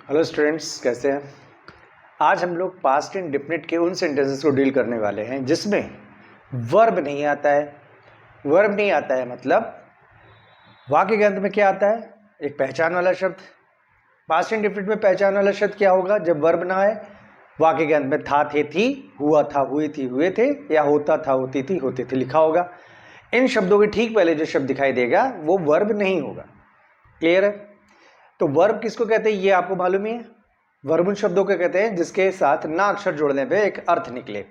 Hello students, कैसे हैं। आज हम लोग पास्ट इंडेफिनिट के उन सेंटेंसेस को डील करने वाले हैं जिसमें वर्ब नहीं आता है। वर्ब नहीं आता है मतलब वाक्य के अंत में क्या आता है, एक पहचान वाला शब्द। पास्ट इंडेफिनिट में पहचान वाला शब्द क्या होगा जब वर्ब ना आए। वाक्य के अंत में था, थे, थी, हुआ था, हुई थी, हुए थे, या होता था, होती थी, होते थे लिखा होगा। इन शब्दों के ठीक पहले जो शब्द दिखाई देगा वो वर्ब नहीं होगा। क्लियर है। तो वर्ब किसको कहते हैं ये आपको मालूम ही है। वर्ब उन शब्दों को कहते हैं जिसके साथ ना अक्षर जोड़ने पे एक अर्थ निकले।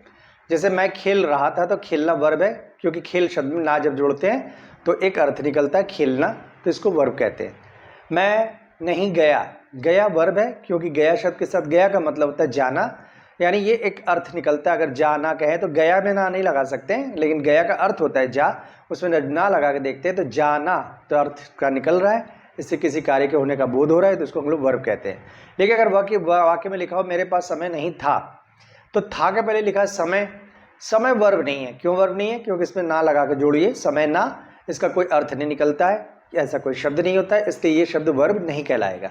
जैसे मैं खेल रहा था तो खेलना वर्ब है, क्योंकि खेल शब्द में ना जब जोड़ते हैं तो एक अर्थ निकलता है खेलना, तो इसको वर्ब कहते हैं। मैं नहीं गया, गया वर्ब है, क्योंकि गया शब्द के साथ गया का मतलब होता है जाना, यानी ये एक अर्थ निकलता है। अगर जा ना कहे तो गया में ना नहीं लगा सकते हैं, लेकिन गया का अर्थ होता है जा, उसमें ना लगा के देखते हैं तो जाना तो अर्थ का निकल रहा है, इससे किसी कार्य के होने का बोध हो रहा है, तो इसको हम लोग वर्ब कहते हैं। लेकिन अगर वाक्य में लिखा हो मेरे पास समय नहीं था, तो था के पहले लिखा है समय। समय वर्ब नहीं है। क्यों वर्ब नहीं है? क्योंकि इसमें ना लगा के जोड़िए, समय ना, इसका कोई अर्थ नहीं निकलता है, ऐसा कोई शब्द नहीं होता है, इसलिए ये शब्द वर्ब नहीं कहलाएगा।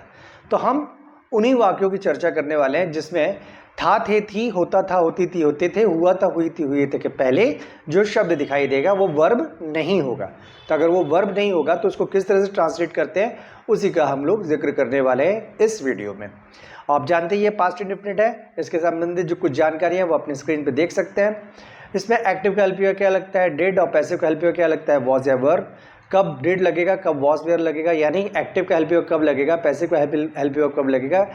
तो हम उन्हीं वाक्यों की चर्चा करने वाले हैं जिसमें था, थे, थी, होता था, होती थी, होते थे, हुआ था, हुई थी, हुए थे के पहले जो शब्द दिखाई देगा वो वर्ब नहीं होगा। तो अगर वो वर्ब नहीं होगा तो उसको किस तरह से ट्रांसलेट करते हैं उसी का हम लोग जिक्र करने वाले हैं इस वीडियो में। आप जानते हैं ये पास्ट इंडेफिनिट है, इसके संबंधित जो कुछ जानकारी है वो अपनी स्क्रीन पे देख सकते हैं। इसमें एक्टिव का हेल्प क्या लगता है, डिड, और पैसिव का हेल्प क्या लगता है, वॉज या वर्ब। कब डिड लगेगा, कब वॉज वेयर लगेगा, यानी एक्टिव का हेल्प कब लगेगा, पैसिव का हेल्प कब लगेगा,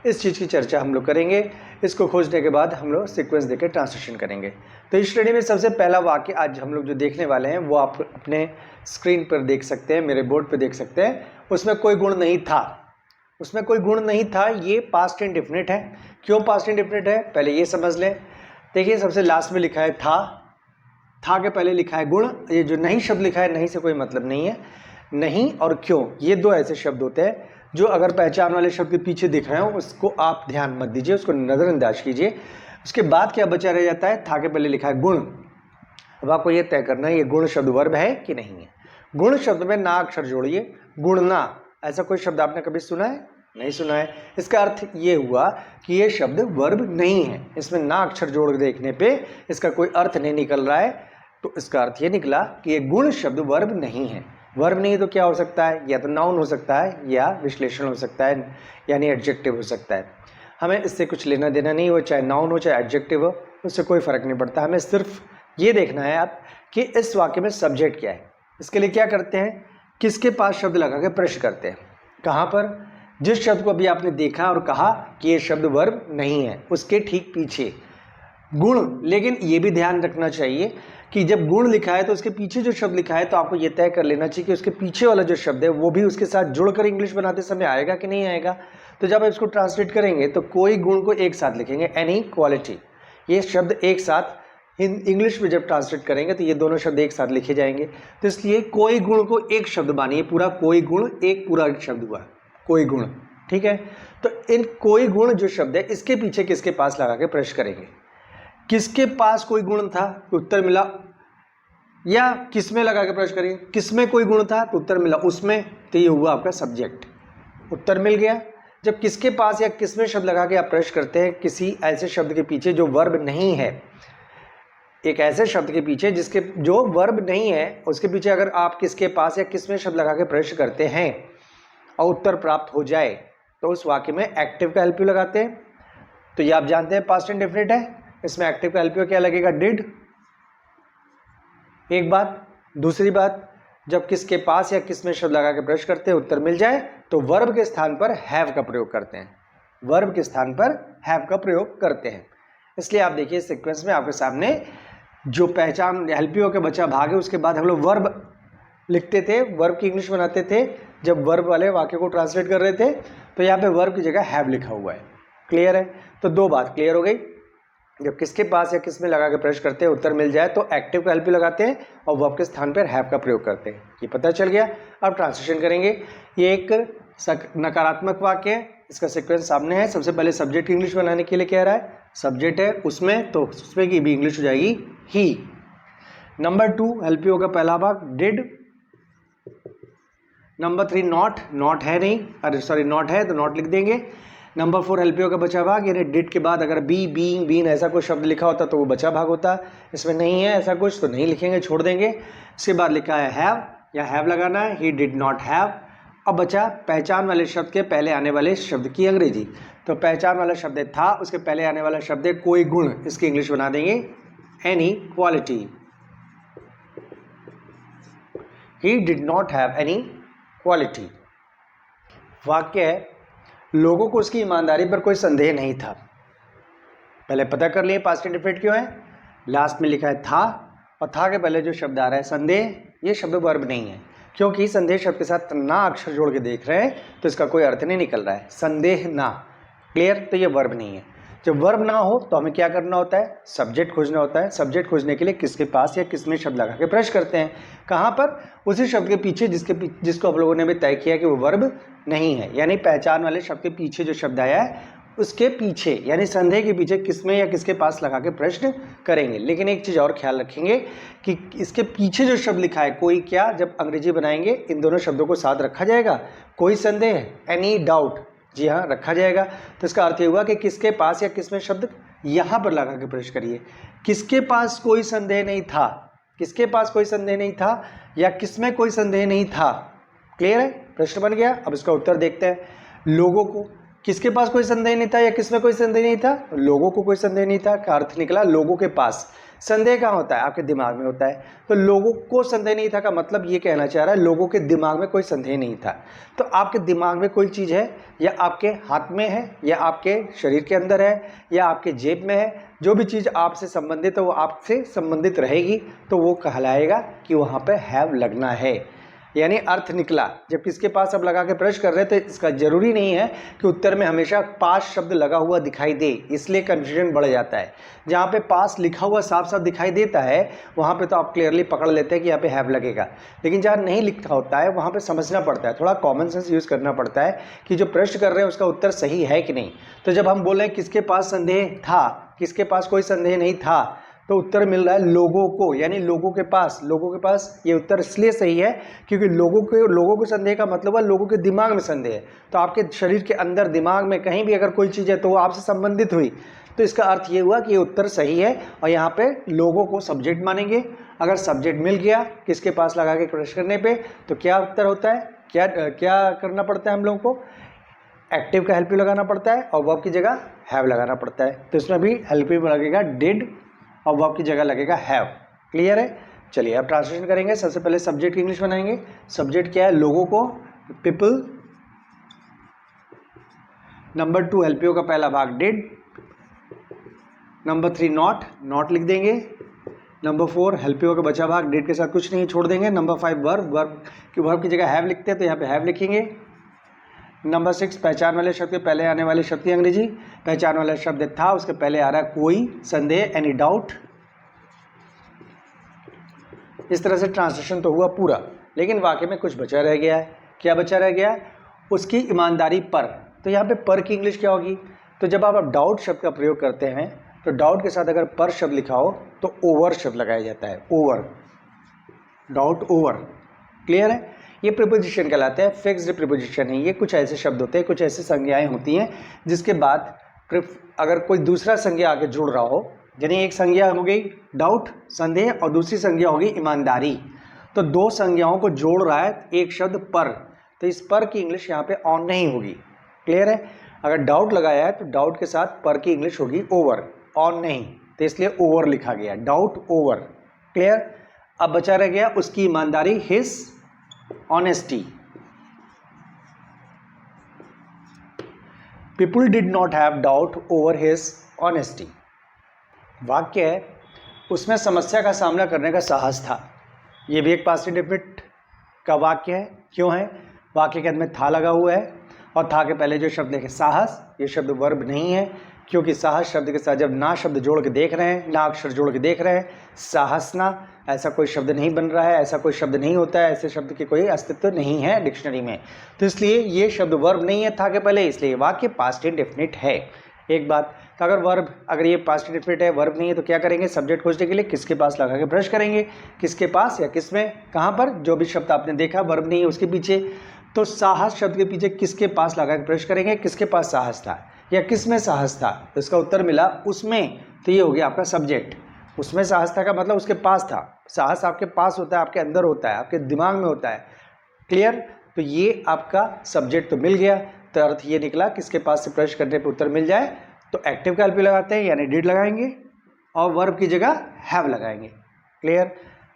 इस चीज़ की चर्चा हम लोग करेंगे। इसको खोजने के बाद हम लोग सीक्वेंस देकर ट्रांसलेशन करेंगे। तो इस श्रेणी में सबसे पहला वाक्य आज हम लोग जो देखने वाले हैं वो आप अपने स्क्रीन पर देख सकते हैं, मेरे बोर्ड पर देख सकते हैं। उसमें कोई गुण नहीं था, उसमें कोई गुण नहीं था, ये पास्ट इंडेफिनिट है। क्यों पास्ट इंडेफिनिट है पहले ये समझ लें। देखिए सबसे लास्ट में लिखा है था के पहले लिखा है गुण। ये जो नहीं शब्द लिखा है नहीं से कोई मतलब नहीं है। नहीं और क्यों, ये दो ऐसे शब्द होते हैं जो अगर पहचान वाले शब्द के पीछे दिख रहे हो उसको आप ध्यान मत दीजिए, उसको नज़रअंदाज कीजिए। उसके बाद क्या बचा रह जाता है, था के पहले लिखा है गुण। अब आपको ये तय करना है ये गुण शब्द वर्ब है कि नहीं है। गुण शब्द में ना अक्षर जोड़िए, गुणना, ऐसा कोई शब्द आपने कभी सुना है? नहीं सुना है। इसका अर्थ ये हुआ कि ये शब्द वर्ब नहीं है, इसमें ना अक्षर जोड़ देखने पे इसका कोई अर्थ नहीं निकल रहा है, तो इसका अर्थ ये निकला कि ये गुण शब्द वर्ब नहीं है। वर्ब नहीं तो क्या हो सकता है, या तो नाउन हो सकता है या विश्लेषण हो सकता है, यानी एडजेक्टिव हो सकता है। हमें इससे कुछ लेना देना नहीं हो, चाहे नाउन हो चाहे एडजेक्टिव हो, उससे कोई फर्क नहीं पड़ता। हमें सिर्फ ये देखना है आप कि इस वाक्य में सब्जेक्ट क्या है। इसके लिए क्या करते हैं, किसके पास शब्द लगा के प्रश्न करते हैं। कहाँ पर? जिस शब्द को अभी आपने देखा और कहा कि ये शब्द वर्ब नहीं है, उसके ठीक पीछे गुण। लेकिन ये भी ध्यान रखना चाहिए कि जब गुण लिखा है तो उसके पीछे जो शब्द लिखा है तो आपको ये तय कर लेना चाहिए कि उसके पीछे वाला जो शब्द है वो भी उसके साथ जुड़कर इंग्लिश बनाते समय आएगा कि नहीं आएगा। तो जब आप इसको ट्रांसलेट करेंगे तो कोई गुण को एक साथ लिखेंगे, एनी क्वालिटी, ये शब्द एक साथ इंग्लिश में जब ट्रांसलेट करेंगे तो ये दोनों शब्द एक साथ लिखे जाएंगे। तो इसलिए कोई गुण को एक शब्द मानिए, पूरा कोई गुण एक पूरा एक शब्द हुआ, कोई गुण। ठीक है। तो इन कोई गुण जो शब्द है इसके पीछे किसके पास लगा के प्रश्न करेंगे। किसके पास कोई गुण था तो उत्तर मिला, या किसमें लगा के प्रश्न करेंगे, किसमें कोई गुण था तो उत्तर मिला उसमें, तो ये हुआ आपका सब्जेक्ट, उत्तर मिल गया। जब किसके पास या किसमें शब्द लगा के आप प्रश्न करते हैं किसी ऐसे शब्द के पीछे जो वर्ब नहीं है, एक ऐसे शब्द के पीछे जिसके जो वर्ब नहीं है उसके पीछे अगर आप किसके पास या किसमें शब्द लगा के प्रश्न करते हैं और उत्तर प्राप्त हो जाए तो उस वाक्य में एक्टिव का हेल्प लगाते हैं। तो ये आप जानते हैं पास्ट इंडेफिनिट है, इसमें एक्टिव का हेल्प क्या लगेगा, डिड। एक बात। दूसरी बात, जब किसके पास या किसमें शब्द लगा के प्रश्न करते हैं उत्तर मिल जाए तो वर्ब के स्थान पर हैव का प्रयोग करते हैं, वर्ब के स्थान पर हैव का प्रयोग करते हैं। इसलिए आप देखिए सीक्वेंस में आपके सामने जो पहचान हेल्पियो के बचा भाग है उसके बाद हम लोग वर्ब लिखते थे, वर्ब की इंग्लिश बनाते थे जब वर्ब वाले वाक्य को ट्रांसलेट कर रहे थे, तो यहाँ पे वर्ब की जगह हैव लिखा हुआ है। क्लियर है। तो दो बात क्लियर हो गई, जब किसके पास या किस में लगा के प्रश्न करते हैं उत्तर मिल जाए तो एक्टिव का हेल्प लगाते हैं और वर्ब के स्थान पर हैव का प्रयोग करते हैं। ये पता चल गया। अब ट्रांसलेशन करेंगे। ये एक नकारात्मक वाक्य है, इसका सीक्वेंस सामने है। सबसे पहले सब्जेक्ट की इंग्लिश बनाने के लिए कह रहा है, सब्जेक्ट है उसमें तो उसमें की भी इंग्लिश हो जाएगी ही। नंबर 2 हेल्पियो का पहला भाग डिड। नंबर 3 नॉट, नॉट है नहीं, अरे सॉरी नॉट है तो नॉट लिख देंगे। नंबर 4 हेल्पियो का बचा भाग, यानी डिड के बाद अगर बी, बीइंग, बीन ऐसा कोई शब्द लिखा होता तो वो बचा भाग होता। इसमें नहीं है ऐसा कुछ तो नहीं लिखेंगे, छोड़ देंगे। इसके बाद लिखा है हैव, या हैव लगाना है, ही डिड नॉट हैव। अब बचा पहचान वाले शब्द के पहले आने वाले शब्द की अंग्रेजी। तो पहचान वाला शब्द है था, उसके पहले आने वाला शब्द है कोई गुण, इसकी इंग्लिश बना देंगे any quality. He did not have any quality. वाक्य है लोगों को उसकी ईमानदारी पर कोई संदेह नहीं था। पहले पता कर लिए पास्ट इंडेफिनिट क्यों है। लास्ट में लिखा है था, और था के पहले जो शब्द आ रहा है संदेह, ये शब्द वर्ब नहीं है, क्योंकि संदेह शब्द के साथ ना अक्षर जोड़ के देख रहे हैं तो इसका कोई अर्थ नहीं निकल रहा है। संदेह ना, क्लियर, तो ये वर्ब नहीं है। जब वर्ब ना हो तो हमें क्या करना होता है, सब्जेक्ट खोजना होता है। सब्जेक्ट खोजने के लिए किसके पास या किसमें शब्द लगा के प्रश्न करते हैं। कहाँ पर, उसी शब्द के पीछे जिसको आप लोगों ने भी तय किया कि वो वर्ब नहीं है, यानी पहचान वाले शब्द के पीछे जो शब्द आया है उसके पीछे, यानी संदेह के पीछे किसमें या किसके पास लगा के प्रश्न करेंगे। लेकिन एक चीज़ और ख्याल रखेंगे कि इसके पीछे जो शब्द लिखा है कोई क्या, जब अंग्रेजी बनाएंगे इन दोनों शब्दों को साथ रखा जाएगा। कोई संदेह, एनी डाउट, जी हाँ रखा जाएगा। तो इसका अर्थ ये हुआ कि किसके पास या किसमें शब्द यहाँ पर लगा के प्रश्न करिए। किसके पास कोई संदेह नहीं था, किसके पास कोई संदेह नहीं था, या किसमें कोई संदेह नहीं था। क्लियर है, प्रश्न बन गया। अब इसका उत्तर देखते हैं। लोगों को, किसके पास कोई संदेह नहीं था या किसमें कोई संदेह नहीं था, लोगों को कोई संदेह नहीं था का अर्थ निकला लोगों के पास। संदेह कहाँ होता है, आपके दिमाग में होता है। तो लोगों को संदेह नहीं था का मतलब ये कहना चाह रहा है लोगों के दिमाग में कोई संदेह नहीं था। तो आपके दिमाग में कोई चीज़ है, या आपके हाथ में है, या आपके शरीर के अंदर है, या आपके जेब में है, जो भी चीज़ आपसे संबंधित है वो आपसे संबंधित रहेगी, तो वो कहलाएगा कि वहाँ पर हैव लगना है, यानी अर्थ निकला। जब किसके पास अब लगा के प्रश्न कर रहे थे, इसका जरूरी नहीं है कि उत्तर में हमेशा पास शब्द लगा हुआ दिखाई दे, इसलिए कन्फ्यूजन बढ़ जाता है। जहाँ पे पास लिखा हुआ साफ साफ दिखाई देता है वहाँ पे तो आप क्लियरली पकड़ लेते हैं कि यहाँ पे हैव लगेगा। लेकिन जहाँ नहीं लिखा होता है वहाँ पे समझना पड़ता है, थोड़ा कॉमन सेंस यूज़ करना पड़ता है कि जो प्रश्न कर रहे हैं उसका उत्तर सही है कि नहीं। तो जब हम बोले किसके पास संदेह था, किसके पास कोई संदेह नहीं था, तो उत्तर मिल रहा है लोगों को, यानी लोगों के पास। लोगों के पास ये उत्तर इसलिए सही है क्योंकि लोगों को संदेह का मतलब है लोगों के दिमाग में संदेह है। तो आपके शरीर के अंदर दिमाग में कहीं भी अगर कोई चीज़ है तो वो आपसे संबंधित हुई, तो इसका अर्थ ये हुआ कि ये उत्तर सही है। और यहाँ पे लोगों को सब्जेक्ट मानेंगे। अगर सब्जेक्ट मिल गया किसके पास लगा के प्रश्न करने पे तो क्या उत्तर होता है, क्या करना पड़ता है हम लोगों को, एक्टिव का हेल्प यू लगाना पड़ता है और वर्ब की जगह हैव लगाना पड़ता है। तो इसमें भी हेल्प यू लगेगा डिड और वर्ब की जगह लगेगा हैव। क्लियर है। चलिए अब ट्रांसलेशन करेंगे। सबसे पहले सब्जेक्ट की इंग्लिश बनाएंगे। सब्जेक्ट क्या है, लोगों को, पीपल। नंबर 2 हेल्प यू का पहला भाग डिड। नंबर 3 नॉट, नॉट लिख देंगे। नंबर 4 हेल्प यू का बचा भाग डिड के साथ कुछ नहीं छोड़ देंगे। नंबर 5 वर्ब की जगह हैव लिखते हैं तो यहाँ पे हैव लिखेंगे। नंबर 6 पहचान वाले शब्द के पहले आने वाले शब्द की अंग्रेजी। पहचान वाला शब्द था, उसके पहले आ रहा है कोई, संदेह, एनी डाउट। इस तरह से ट्रांसलेशन तो हुआ पूरा, लेकिन वाक्य में कुछ बचा रह गया है। क्या बचा रह गया, उसकी ईमानदारी पर। तो यहाँ पे पर की इंग्लिश क्या होगी, तो जब आप डाउट शब्द का प्रयोग करते हैं तो डाउट के साथ अगर पर शब्द लिखा हो तो ओवर शब्द लगाया जाता है, ओवर, डाउट ओवर। क्लियर है। ये प्रीपोजिशन कहलाते हैं, फिक्स्ड प्रीपोजिशन है। ये कुछ ऐसे शब्द होते हैं, कुछ ऐसी संज्ञाएं होती हैं जिसके बाद अगर कोई दूसरा संज्ञा आगे जुड़ रहा हो, यानी एक संज्ञा हो गई डाउट, संदेह, और दूसरी संज्ञा होगी ईमानदारी, तो दो संज्ञाओं को जोड़ रहा है एक शब्द पर, तो इस पर की इंग्लिश यहाँ पे ऑन नहीं होगी। क्लियर है। अगर डाउट लगाया है तो डाउट के साथ पर की इंग्लिश होगी ओवर, ऑन नहीं, तो इसलिए ओवर लिखा गया, डाउट ओवर। क्लियर। अब बचा रह गया उसकी ईमानदारी, his honesty. People did not have doubt over his honesty. वाक्य है उसमें समस्या का सामना करने का साहस था। यह भी एक पास्ट इंडेफिनिट का वाक्य है। क्यों है, वाक्य के अंत में था लगा हुआ है और था के पहले जो शब्द है साहस, ये शब्द वर्ब नहीं है, क्योंकि साहस शब्द के साथ जब ना शब्द जोड़ के देख रहे हैं, ना अक्षर जोड़ के देख रहे हैं, साहसना ऐसा कोई शब्द नहीं बन रहा है, ऐसा कोई शब्द नहीं होता है, ऐसे शब्द की कोई अस्तित्व नहीं है डिक्शनरी में। तो इसलिए ये शब्द वर्ब नहीं है था के पहले, इसलिए वाक्य पास्ट इंडेफिनिट है। एक बात, तो अगर ये पास्ट इंडेफिनिट है, वर्ब नहीं है, तो क्या करेंगे, सब्जेक्ट खोजने के लिए किसके पास लगा के प्रश्न करेंगे, किसके पास या किसमें, कहाँ पर, जो भी शब्द आपने देखा वर्ब नहीं है उसके पीछे। तो साहस शब्द के पीछे किसके पास लगा के प्रश्न करेंगे, किसके पास साहस था या किस में साहस था, तो इसका उत्तर मिला उसमें। तो ये हो गया आपका सब्जेक्ट। उसमें साहस था का मतलब उसके पास था। साहस आपके पास होता है, आपके अंदर होता है, आपके दिमाग में होता है। क्लियर। तो ये आपका सब्जेक्ट तो मिल गया। तो अर्थ ये निकला किसके पास से प्रश्न करने पर उत्तर मिल जाए तो एक्टिव का एलपी लगाते हैं यानी डिड लगाएंगे और वर्ब की जगह हैव लगाएंगे। क्लियर।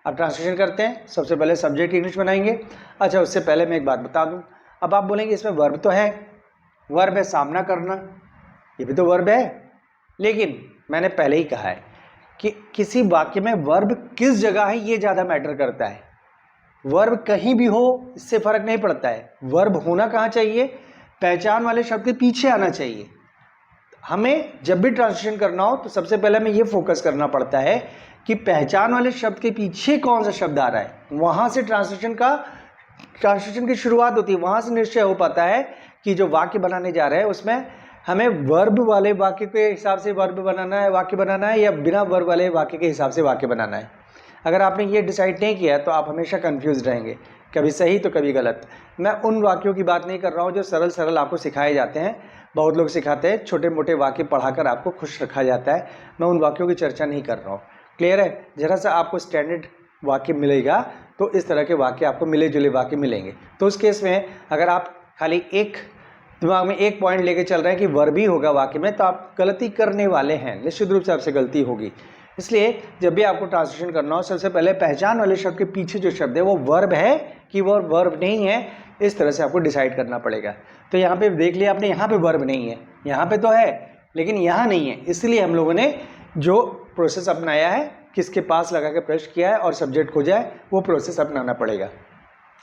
अब ट्रांसलेशन करते हैं। सबसे पहले सब्जेक्ट इंग्लिश बनाएंगे। अच्छा, उससे पहले मैं एक बात बता दूं। अब आप बोलेंगे इसमें वर्ब तो है, वर्ब है सामना करना, ये भी तो वर्ब है। लेकिन मैंने पहले ही कहा है कि किसी वाक्य में वर्ब किस जगह है ये ज़्यादा मैटर करता है। वर्ब कहीं भी हो इससे फर्क नहीं पड़ता है। वर्ब होना कहाँ चाहिए, पहचान वाले शब्द के पीछे आना चाहिए। हमें जब भी ट्रांसलेशन करना हो तो सबसे पहले हमें ये फोकस करना पड़ता है कि पहचान वाले शब्द के पीछे कौन सा शब्द आ रहा है, वहां से ट्रांसलेशन की शुरुआत होती है। वहां से निश्चय हो पाता है कि जो वाक्य बनाने जा रहे हैं उसमें हमें वर्ब वाले वाक्य के हिसाब से वर्ब बनाना है, वाक्य बनाना है, या बिना वर्ब वाले वाक्य के हिसाब से वाक्य बनाना है। अगर आपने ये डिसाइड नहीं किया तो आप हमेशा कंफ्यूज रहेंगे, कभी सही तो कभी गलत। मैं उन वाक्यों की बात नहीं कर रहा हूँ जो सरल सरल आपको सिखाए जाते हैं। बहुत लोग सिखाते हैं छोटे मोटे वाक्य पढ़ाकर आपको खुश रखा जाता है। मैं उन वाक्यों की चर्चा नहीं कर रहा हूँ। क्लियर है। जरा सा आपको स्टैंडर्ड वाक्य मिलेगा तो इस तरह के वाक्य आपको मिले जुले वाक्य मिलेंगे। तो उस केस में अगर आप खाली एक दिमाग में एक पॉइंट लेके चल रहे हैं कि वर्ब ही होगा वाक्य में, तो आप गलती करने वाले हैं, निश्चित रूप से आपसे गलती होगी। इसलिए जब भी आपको ट्रांसलेशन करना हो सबसे पहले पहचान वाले शब्द के पीछे जो शब्द है वो वर्ब है कि वो वर्ब नहीं है, इस तरह से आपको डिसाइड करना पड़ेगा। तो यहाँ पे देख लिया आपने, यहाँ पे वर्ब नहीं है, यहाँ पे तो है लेकिन यहाँ नहीं है। इसलिए हम लोगों ने जो प्रोसेस अपनाया है, किसके पास लगा के प्रश्न किया है और सब्जेक्ट खोजा है, वो प्रोसेस अपनाना पड़ेगा।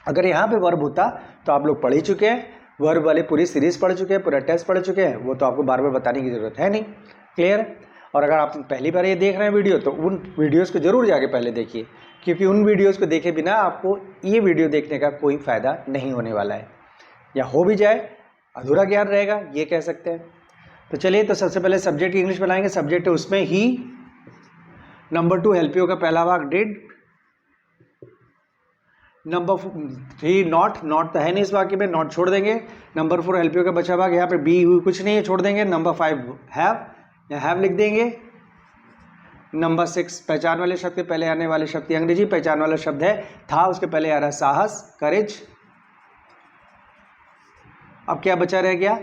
अगर यहाँ पे वर्ब होता तो आप लोग पढ़ ही चुके हैं, वर्ब वाले पूरी सीरीज पढ़ चुके हैं, पूरा टेस्ट पढ़ चुके हैं, वो तो आपको बार बार बताने की जरूरत है नहीं। क्लियर। और अगर आप पहली बार ये देख रहे हैं वीडियो तो उन वीडियोस को जरूर जाके पहले देखिए, क्योंकि उन वीडियोस को देखे बिना आपको ये वीडियो देखने का कोई फ़ायदा नहीं होने वाला है, या हो भी जाए अधूरा ज्ञान रहेगा ये कह सकते हैं। तो चलिए, तो सबसे पहले सब्जेक्ट इंग्लिश बनाएंगे। सब्जेक्ट है उसमें ही। नंबर 2 हेल्पियो का पहला भाग डिड। नंबर 3 नॉट तो है नहीं इस वाक्य में, नॉट छोड़ देंगे। नंबर 4 हेल्पियो का बचा भाग, यहाँ पे बी हुई कुछ नहीं है, छोड़ देंगे। नंबर 5 हैव, या हैव लिख देंगे। नंबर 6 पहचान वाले शब्द के पहले आने वाले शब्द की अंग्रेजी पहचान वाला शब्द है था, उसके पहले आ रहा है साहस, करेज। अब क्या बचा रह गया,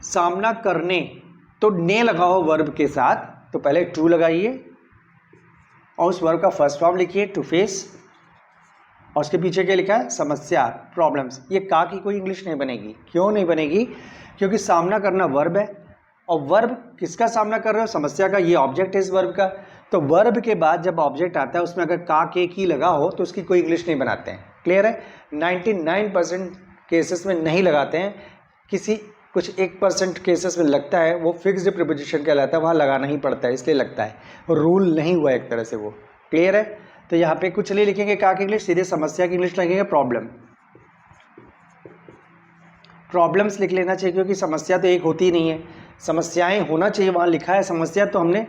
सामना करने। तो ने लगाओ वर्ब के साथ, तो पहले टू लगाइए और उस वर्ब का फर्स्ट फॉर्म लिखिए टू फेस, और उसके पीछे क्या लिखा है, समस्या, प्रॉब्लम्स। ये का की कोई इंग्लिश नहीं बनेगी। क्यों नहीं बनेगी, क्योंकि सामना करना वर्ब है, और वर्ब किसका सामना कर रहे हो, समस्या का। ये ऑब्जेक्ट है इस वर्ब का। तो वर्ब के बाद जब ऑब्जेक्ट आता है उसमें अगर का के की लगा हो तो उसकी कोई इंग्लिश नहीं बनाते हैं। क्लियर है। 99% केसेस में नहीं लगाते हैं, किसी कुछ 1% केसेस में लगता है, वो फिक्स्ड प्रीपोजिशन कहलाता है, वहाँ लगाना ही पड़ता है, इसलिए लगता है, रूल नहीं हुआ एक तरह से वो। क्लियर है। तो यहाँ पे कुछ नहीं लिखेंगे का की इंग्लिश, सीधे समस्या की इंग्लिश लिखेंगे प्रॉब्लम। प्रॉब्लम्स लिख लेना चाहिए, क्योंकि समस्या तो एक होती ही नहीं है, समस्याएं होना चाहिए। वहाँ लिखा है समस्या, तो हमने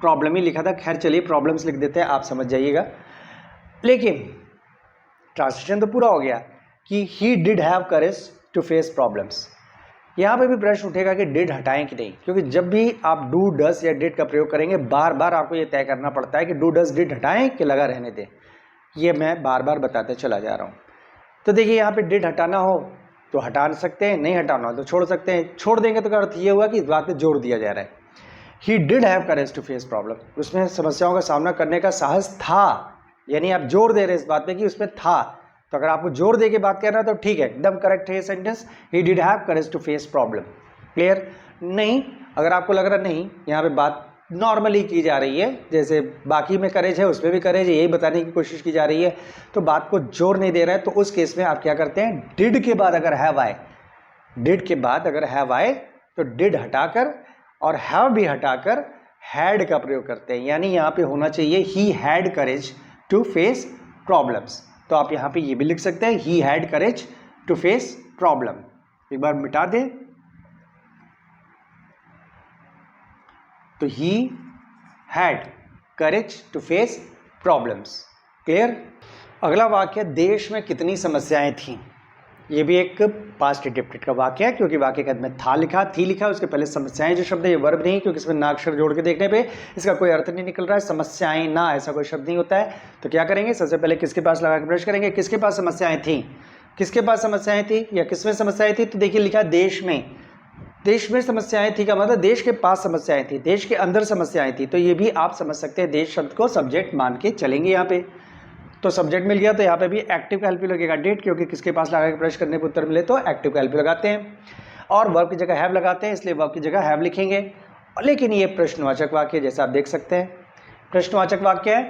प्रॉब्लम ही लिखा था। खैर चलिए प्रॉब्लम्स लिख देते हैं, आप समझ जाइएगा। लेकिन ट्रांसलेशन तो पूरा हो गया कि he did have courage to face problems. यहाँ पे भी प्रश्न उठेगा कि डिड हटाएं कि नहीं, क्योंकि जब भी आप डू डस या डिड का प्रयोग करेंगे बार बार आपको ये तय करना पड़ता है कि डू डस डिड हटाएं कि लगा रहने दें। ये मैं बार बार बताते चला जा रहा हूँ। तो देखिए यहाँ पे डिड हटाना हो तो हटा सकते हैं, नहीं हटाना हो तो छोड़ सकते हैं। छोड़ देंगे तो क्या अर्थ ये हुआ कि इस बात पे जोर दिया जा रहा है। He did have courage to face problem, उसमें समस्याओं का सामना करने का साहस था, यानी आप जोर दे रहे हैं इस बात पे कि उसमें था। तो अगर आपको जोर दे के बात करना है तो ठीक है, एकदम करेक्ट है ये sentence, he did have courage to face problem. Clear. नहीं, अगर आपको लग रहा नहीं यहाँ पे बात नॉर्मली की जा रही है, जैसे बाकी में करेज है उसमें भी करेज है, यही बताने की कोशिश की जा रही है, तो बात को जोर नहीं दे रहा है, तो उस केस में आप क्या करते हैं, डिड के बाद अगर हैव आए, डिड के बाद अगर हैव आए तो डिड हटाकर और हैव भी हटाकर हैड का प्रयोग करते हैं। यानी यहाँ पे होना चाहिए he had courage to face problems. तो आप यहाँ पे ये भी लिख सकते हैं, he had courage to face problem. एक बार मिटा दें तो he had courage to face problems. Clear. अगला वाक्य, देश में कितनी समस्याएं थीं। ये भी एक पास्ट इंडेफिनिट का वाक्य है, क्योंकि वाक्य के अंत में था लिखा, थी लिखा, उसके पहले समस्याएं जो शब्द है ये वर्ब नहीं, क्योंकि इसमें ना अक्षर जोड़ के देखने पे इसका कोई अर्थ नहीं निकल रहा है। समस्याएं ना ऐसा कोई शब्द नहीं होता है। तो क्या करेंगे, सबसे पहले किसके पास लगा के ब्रश करेंगे, किसके पास समस्याएं थी, किसके पास समस्याएं थी या किसमें समस्याएं थी। तो देखिए लिखा देश में, देश में समस्याएं थी का मतलब देश के पास समस्याएं थी, देश के अंदर समस्याएं थी। तो ये भी आप समझ सकते हैं, देश शब्द को सब्जेक्ट मान के चलेंगे यहाँ पे। तो सब्जेक्ट मिल गया, तो यहाँ पे भी एक्टिव का एलपी लगेगा डिड, क्योंकि किसके पास लगा के प्रश्न करने पर उत्तर मिले तो एक्टिव का एलपी लगाते हैं। और वर्ब की जगह हैव लगाते हैं, इसलिए वर्ब की जगह हैव लिखेंगे। लेकिन ये प्रश्नवाचक वाक्य जैसा आप देख सकते हैं, प्रश्नवाचक वाक्य है।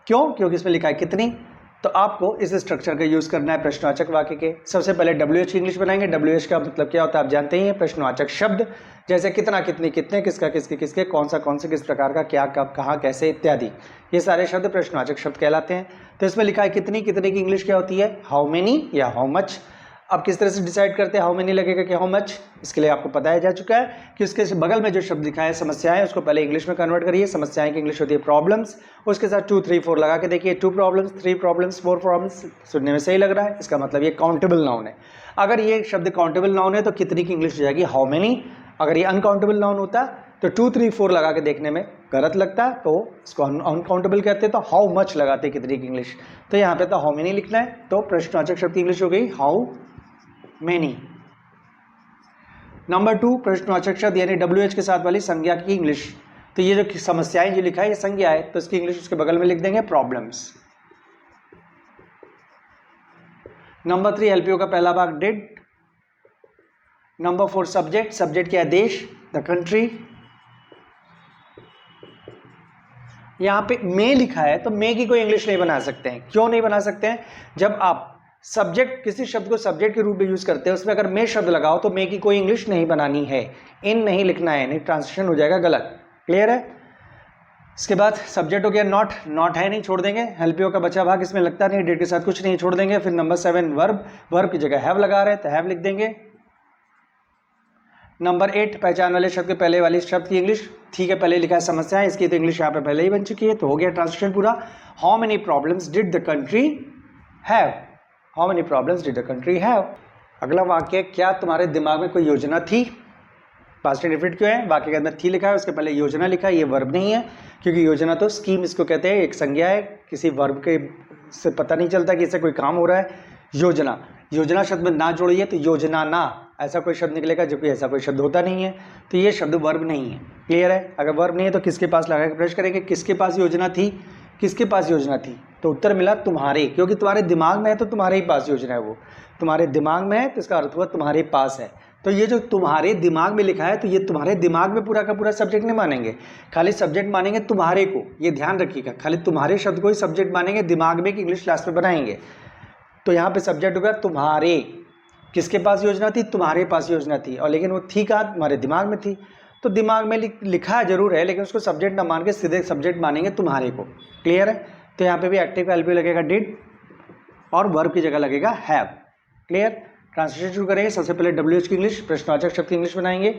क्यों? क्योंकि इसमें लिखा है कितनी। तो आपको इस स्ट्रक्चर का यूज करना है प्रश्नवाचक वाक्य के। सबसे पहले WH की इंग्लिश बनाएंगे। WH का मतलब क्या होता है आप जानते ही हैं, प्रश्नवाचक शब्द, जैसे कितना, कितनी, कितने, किसका, किसके, किसके, कौन सा, किस प्रकार का, क्या, कब, कहाँ, कैसे इत्यादि, ये सारे शब्द प्रश्नवाचक शब्द कहलाते हैं। तो इसमें लिखा है कितनी, कितने की इंग्लिश क्या होती है, हाउ मेनी या हाउ मच। अब किस तरह से डिसाइड करते हैं हाउ मेनी लगेगा कि हाउ मच, इसके लिए आपको बताया जा चुका है कि उसके बगल में जो शब्द लिखा है समस्याएं, उसको पहले इंग्लिश में कन्वर्ट करिए। समस्याएं की इंग्लिश होती है प्रॉब्लम्स, उसके साथ 2, 3, 4 लगा के देखिए, 2 प्रॉब्लम्स, 3 प्रॉब्लम्स, 4 प्रॉब्लम्स। सुनने में सही लग रहा है, इसका मतलब ये काउंटेबल नाउन है। अगर ये शब्द काउंटेबल नाउन है तो कितनी की इंग्लिश हो जाएगी हाउ मेनी। अगर ये अनकाउंटेबल नाउन होता तो 2, 3, 4 लगा के देखने में गलत लगता, तो इसको अनकाउंटेबल कहते हैं। तो हाउ मच लगाते कितनी की इंग्लिश, तो यहाँ पे तो हाउ मेनी लिखना है। तो प्रश्नवाचक शब्द की इंग्लिश हो गई हाउ मेनी। नंबर 2 प्रश्नवाचक शब्द यानी WH के साथ वाली संज्ञा की इंग्लिश। तो ये जो समस्याएं जो लिखा है ये संज्ञा है, तो इसकी इंग्लिश उसके बगल में लिख देंगे प्रॉब्लम्स। नंबर 3 LPO का पहला भाग डिड। नंबर 4 सब्जेक्ट, सब्जेक्ट क्या है देश, द कंट्री। यहां पे मे लिखा है तो मे की कोई इंग्लिश नहीं बना सकते हैं। क्यों नहीं बना सकते हैं? जब आप सब्जेक्ट, किसी शब्द को सब्जेक्ट के रूप में यूज करते हैं, उसमें अगर मे शब्द लगाओ तो मे की कोई इंग्लिश नहीं बनानी है, इन नहीं लिखना है, नहीं ट्रांसलेशन हो जाएगा गलत। क्लियर है? इसके बाद सब्जेक्ट हो गया नॉट, नॉट है नहीं छोड़ देंगे। एलपीओ का बचा भाग इसमें लगता नहीं, डेट के साथ कुछ नहीं छोड़ देंगे। फिर नंबर 7 वर्ब, वर्ब की जगह हैव लगा रहे हैं तो हैव लिख देंगे। नंबर 8 पहचान वाले शब्द के पहले वाली शब्द की इंग्लिश, ठीक है पहले लिखा है समस्याएं, इसकी तो इंग्लिश यहाँ पे पहले ही बन चुकी है, तो हो गया ट्रांसलेशन पूरा। How many problems did the country have, how many problems did the country have. अगला वाक्य, क्या तुम्हारे दिमाग में कोई योजना थी। पास्ट इंडेफिनिट क्यों है, वाक्य के अंदर थी लिखा है, उसके पहले योजना लिखा है, ये वर्ब नहीं है, क्योंकि योजना तो स्कीम इसको कहते हैं, एक संज्ञा है, किसी वर्ब के से पता नहीं चलता कि इससे कोई काम हो रहा है। योजना, योजना शब्द में ना जोड़िए तो योजना ना ऐसा कोई शब्द निकलेगा, जो कि ऐसा कोई शब्द होता नहीं है, तो ये शब्द वर्ब नहीं है। क्लियर है? अगर वर्ब नहीं है तो किसके पास लगा के प्रश्न करेंगे, किसके पास योजना थी, किसके पास योजना थी, तो उत्तर मिला तुम्हारे, क्योंकि तुम्हारे दिमाग में है तो तुम्हारे ही पास योजना है, वो तुम्हारे दिमाग में है तो इसका अर्थ हुआ तुम्हारे पास है। तो ये जो तुम्हारे दिमाग में लिखा है तो ये तुम्हारे दिमाग में पूरा का पूरा सब्जेक्ट नहीं मानेंगे, खाली सब्जेक्ट मानेंगे तुम्हारे को, ये ध्यान रखिएगा, खाली तुम्हारे शब्द को ही सब्जेक्ट मानेंगे, दिमाग में इंग्लिश क्लास में बनाएंगे। तो यहाँ पे सब्जेक्ट होगा तुम्हारे, किसके पास योजना थी, तुम्हारे पास योजना थी, और लेकिन वो थी कहाँ, तुम्हारे दिमाग में थी। तो दिमाग में लिखा जरूर है, लेकिन उसको सब्जेक्ट ना मान के सीधे सब्जेक्ट मानेंगे तुम्हारे को। क्लियर है? तो यहाँ पे भी एक्टिव का एलपी लगेगा डिड, और वर्ब की जगह लगेगा हैव। क्लियर? ट्रांसलेशन शुरू करेंगे। सबसे पहले WH की इंग्लिश, प्रश्नवाचक शब्द की इंग्लिश बनाएंगे।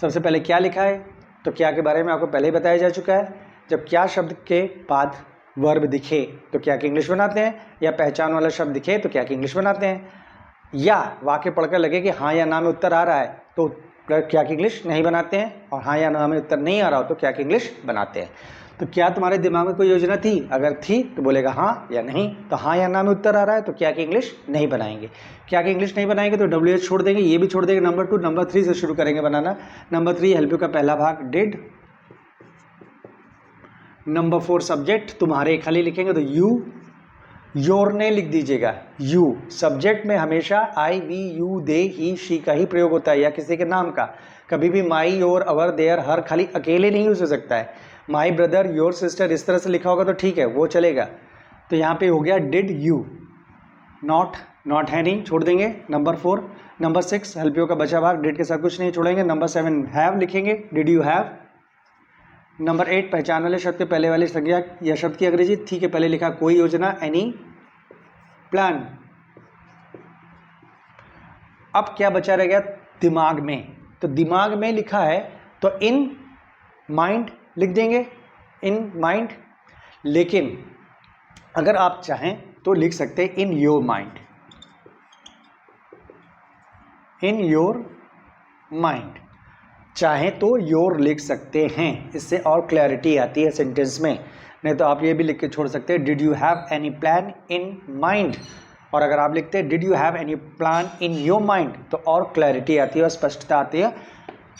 सबसे पहले क्या लिखा है, तो क्या के बारे में आपको पहले ही बताया जा चुका है। जब क्या शब्द के बाद वर्ब दिखे तो क्या की इंग्लिश बनाते हैं, या पहचान वाला शब्द दिखे तो क्या की इंग्लिश बनाते हैं, या वाक्य पढ़कर लगे कि हाँ या ना में उत्तर आ रहा है तो क्या की इंग्लिश नहीं बनाते हैं, और हाँ या ना में उत्तर नहीं आ रहा हो तो क्या की इंग्लिश बनाते हैं। तो क्या तुम्हारे दिमाग में कोई योजना थी, अगर थी तो बोलेगा हाँ या नहीं, तो हाँ या ना में उत्तर आ रहा है तो क्या की इंग्लिश नहीं बनाएंगे। क्या की इंग्लिश नहीं बनाएंगे तो WH छोड़ देंगे, ये भी छोड़ देंगे। नंबर 2, नंबर 3 से शुरू करेंगे बनाना। नंबर 3 हेल्प यू का पहला भाग डिड। नंबर 4 सब्जेक्ट, तुम्हारे खाली लिखेंगे तो यू, योर ने लिख दीजिएगा। यू सब्जेक्ट में हमेशा I, we, you, they, he, she का ही प्रयोग होता है, या किसी के नाम का। कभी भी माई, योर, अवर, देयर, हर खाली अकेले नहीं यूज हो सकता है। माई ब्रदर, योर सिस्टर इस तरह से लिखा होगा तो ठीक है, वो चलेगा। तो यहाँ पे हो गया डिड यू। नॉट, नॉट है नहीं, छोड़ देंगे। नंबर 4, नंबर 6 हेल्प यू का बचा भाग, डिड के साथ कुछ नहीं छोड़ेंगे। नंबर 7 हैव लिखेंगे, डिड यू हैव। नंबर 8 पहचान वाले शब्द के पहले वाली संज्ञा या शब्द की अंग्रेजी थी के पहले लिखा कोई योजना, एनी प्लान। अब क्या बचा रह गया, दिमाग में। तो दिमाग में लिखा है तो इन माइंड लिख देंगे, इन माइंड। लेकिन अगर आप चाहें तो लिख सकते हैं in your mind. In your mind. चाहे तो योर लिख सकते हैं, इससे और क्लैरिटी आती है सेंटेंस में। नहीं तो आप ये भी लिख के छोड़ सकते हैं, did you have any plan in mind. और अगर आप लिखते हैं did you have any plan in your mind, तो और क्लैरिटी आती है और स्पष्टता आती है।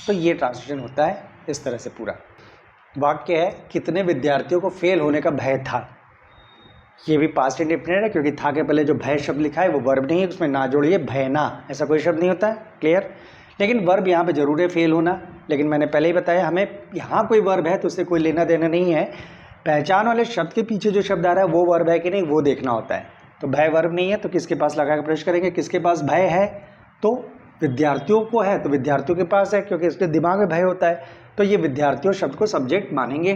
तो ये ट्रांसलेशन होता है इस तरह से पूरा। वाक्य है, कितने विद्यार्थियों को फेल होने का भय था। ये भी पास्ट इंडेफिनिट है, क्योंकि था के पहले जो भय शब्द लिखा है वो वर्ब नहीं है, उसमें ना जोड़िए, भय ना, ऐसा कोई शब्द नहीं होता है। क्लियर। लेकिन वर्ब यहाँ पे जरूर है फेल होना। लेकिन मैंने पहले ही बताया, हमें यहाँ कोई वर्ब है तो उससे कोई लेना देना नहीं है। पहचान वाले शब्द के पीछे जो शब्द आ रहा है वो वर्ब है कि नहीं, वो देखना होता है। तो भय वर्ब नहीं है तो किसके पास लगा के प्रश्न करेंगे, किसके पास भय है, तो विद्यार्थियों को है तो विद्यार्थियों के पास है, क्योंकि उसके दिमाग में भय होता है। तो ये विद्यार्थियों शब्द को सब्जेक्ट मानेंगे।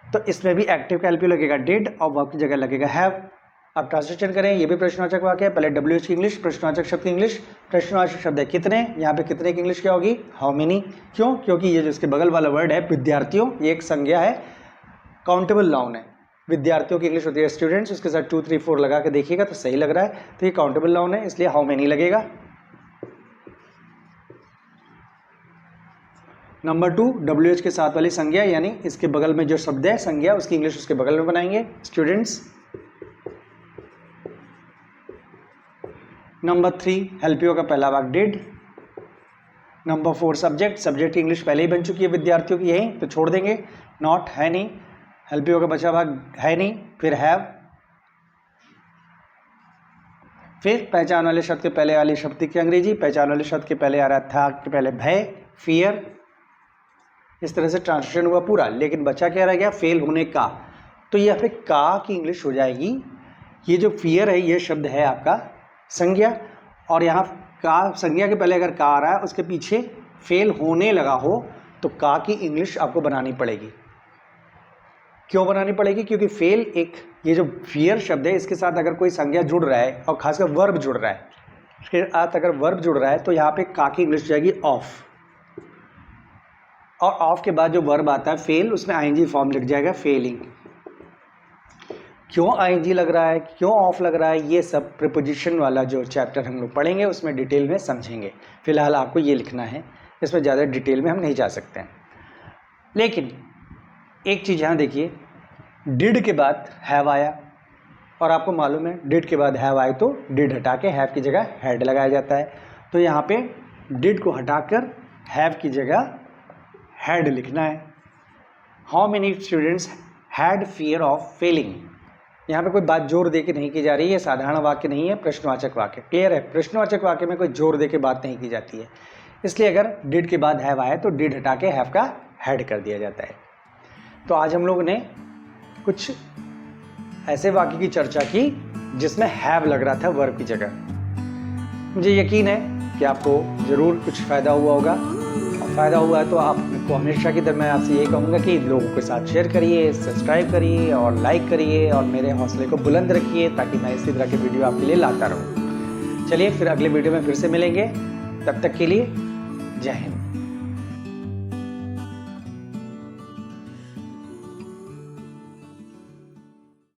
तो इसमें भी एक्टिव का एलपी लगेगा डिड और वर्ब की जगह लगेगा हैव। अब ट्रांसलेशन करें, ये भी प्रश्नवाचक वाक्य है। पहले WH की इंग्लिश, प्रश्नवाचक शब्द की इंग्लिश। प्रश्नवाचक शब्द है कितने, यहाँ पे कितने की इंग्लिश क्या होगी, हाउ मेनी। क्यों, क्योंकि ये जो इसके बगल वाला वर्ड है विद्यार्थियों, ये एक संज्ञा है, काउंटेबल नाउन है। विद्यार्थियों की इंग्लिश होती है स्टूडेंट्स, उसके साथ 2 3 4 लगा के देखिएगा तो सही लग रहा है। तो ये काउंटेबल नाउन है, इसलिए हाउ मेनी लगेगा। नंबर 2, WH के साथ वाली संज्ञा, यानी इसके बगल में जो शब्द है संज्ञा, उसकी इंग्लिश उसके बगल में बनाएंगे, स्टूडेंट्स। नंबर 3, हेल्पियो का पहला वाक्य डिड। नंबर 4, सब्जेक्ट, सब्जेक्ट की इंग्लिश पहले ही बन चुकी है विद्यार्थियों की, यही तो छोड़ देंगे, नॉट है नहीं। हेल्पियो का बचा भाग है नहीं, फिर हैव। फिर पहचान वाले शब्द के पहले वाली शब्द की अंग्रेजी, पहचान वाले शब्द के पहले आ रहा था के पहले भय, फियर। इस तरह से ट्रांसलेशन हुआ पूरा। लेकिन बचा क्या रह गया, फेल होने का। तो यहाँ पे का की इंग्लिश हो जाएगी, ये जो फियर है ये शब्द है आपका संज्ञा, और यहाँ का संज्ञा के पहले अगर का आ रहा है उसके पीछे फेल होने लगा हो तो का की इंग्लिश आपको बनानी पड़ेगी। क्यों बनानी पड़ेगी, क्योंकि फेल एक, ये जो फियर शब्द है इसके साथ अगर कोई संज्ञा जुड़ रहा है और खासकर वर्ब जुड़ रहा है, इसके साथ अगर वर्ब जुड़ रहा है तो यहाँ पे का की इंग्लिश जाएगी ऑफ। और ऑफ के बाद जो वर्ब आता है फेल, उसमें आईएनजी फॉर्म लिख जाएगा फेलिंग। क्यों आईएनजी लग रहा है, क्यों ऑफ लग रहा है, ये सब प्रीपोजिशन वाला जो चैप्टर हम लोग पढ़ेंगे उसमें डिटेल में समझेंगे। फिलहाल आपको ये लिखना है, इसमें ज़्यादा डिटेल में हम नहीं जा सकते हैं। लेकिन एक चीज़ यहाँ देखिए, डिड के बाद हैव आया, और आपको मालूम है डिड के बाद हैव आए तो डिड हटा के हैव की जगह हैड लगाया जाता है। तो यहाँ पे डिड को हटाकर हैव की जगह हैड लिखना है। How many students had fear of Fehling. यहाँ पे कोई बात जोर दे के नहीं की जा रही है, साधारण वाक्य नहीं है, प्रश्नवाचक वाक्य। क्लियर है, प्रश्नवाचक वाक्य में कोई जोर दे के बात नहीं की जाती है। इसलिए अगर डिड के बाद हैव आए तो डिड हटा के हैव का हैड कर दिया जाता है। तो आज हम लोगों ने कुछ ऐसे वाक्य की चर्चा की जिसमें हैव लग रहा था वर्ब की जगह। मुझे यकीन है कि आपको ज़रूर कुछ फ़ायदा हुआ होगा, और फ़ायदा हुआ है तो आपको हमेशा की तरह मैं आपसे यही कहूँगा कि लोगों के साथ शेयर करिए, सब्सक्राइब करिए और लाइक करिए, और मेरे हौसले को बुलंद रखिए ताकि मैं इसी तरह के वीडियो आपके लिए लाता रहूँ। चलिए फिर अगले वीडियो में फिर से मिलेंगे, तब तक के लिए जय हिंद।